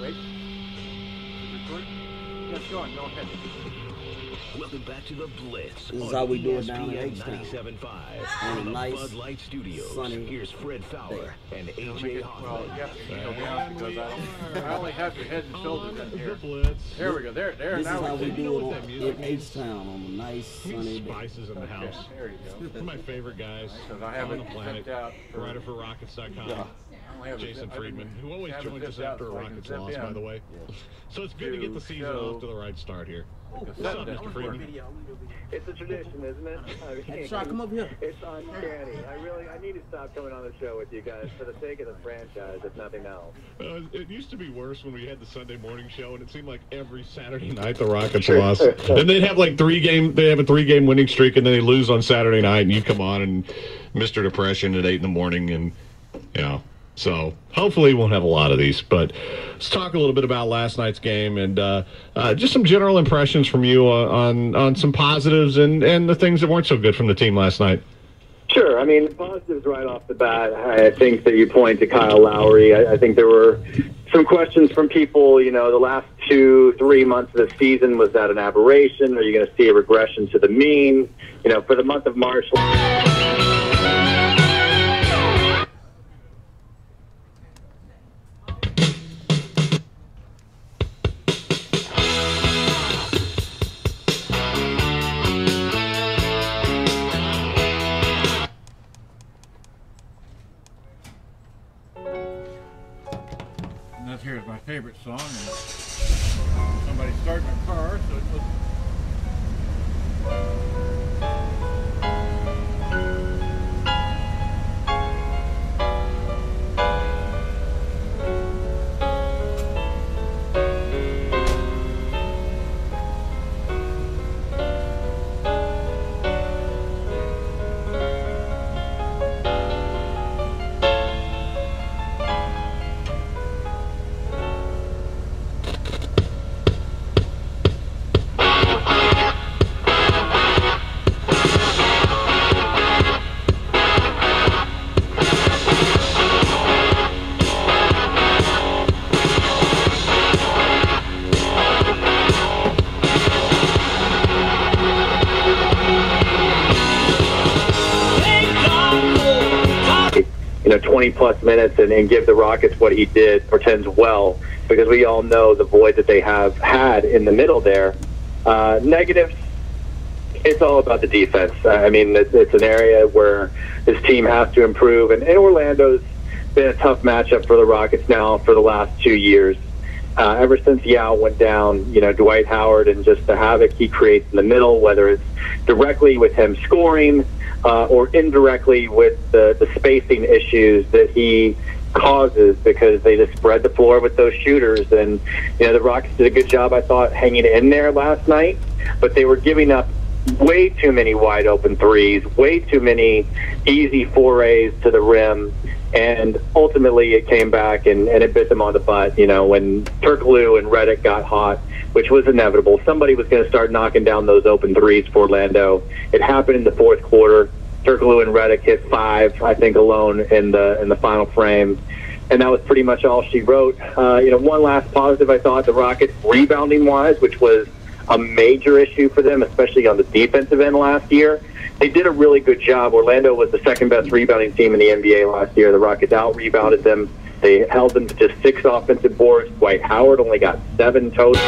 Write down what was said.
Wait. Record? Yeah, it's going. Go ahead. Welcome back to the Blitz. This is how we do it down in H-Town. 97.5. On a From nice, the Bud Light Studios. sunny Here's Fred Fowler and AJ Hoffman. Well, you have to go down because I only have your head and shoulders in here. Blitz. There we go. There. This Now is how we we see. do it in H-Town on a nice, sunny day. Spices in the house. There you go. One of my favorite guys Because I have on it the planet. picked out. Writer for Rockets.com. I only have Jason it- Friedman, who always have it joins us zipped out after a so I can Rockets zip loss, in. by the way. So it's good to get the season show off to the right start here. What's Cassette up, doesn't Mr. work. Friedman? It's a tradition, isn't it? Hey, Sean, come over here. It's uncanny. I need to stop coming on the show with you guys for the sake of the franchise, if nothing else. It used to be worse when we had the Sunday morning show, and it seemed like every Saturday night the Rockets lost. Then they'd have like they have a 3-game winning streak, and then they lose on Saturday night, and you come on and Mr. Depression at 8 in the morning, and so hopefully we won't have a lot of these. But let's talk a little bit about last night's game and just some general impressions from you on some positives and the things that weren't so good from the team last night. Sure. I mean, the positives right off the bat, I think that you point to Kyle Lowry. I think there were some questions from people, the last 2-3 months of the season, was that an aberration? Are you going to see a regression to the mean? For the month of March. And this here is my favorite song. And somebody started my car, so it was. You know, 20-plus minutes and give the Rockets what he did portends well, because we all know the void that they have had in the middle there. Negatives, it's all about the defense. I mean, it's an area where this team has to improve, and Orlando's been a tough matchup for the Rockets now for the last 2 years. Ever since Yao went down, you know, Dwight Howard and just the havoc he creates in the middle, whether it's directly with him scoring or indirectly with the spacing issues that he causes, because they just spread the floor with those shooters. And, you know, the Rockets did a good job, I thought, hanging in there last night, but they were giving up way too many wide open threes, way too many easy forays to the rim. And ultimately it came back and it bit them on the butt, you know, when Turkoglu and Redick got hot, which was inevitable. Somebody was going to start knocking down those open threes for Orlando. It happened in the fourth quarter. Turkoglu and Redick hit 5, I think, alone in the final frame. And that was pretty much all she wrote. You know, one last positive, I thought, the Rockets rebounding-wise, which was a major issue for them, especially on the defensive end last year. They did a really good job. Orlando was the second-best rebounding team in the NBA last year. The Rockets out-rebounded them. They held them to just 6 offensive boards. Dwight Howard only got 7 total.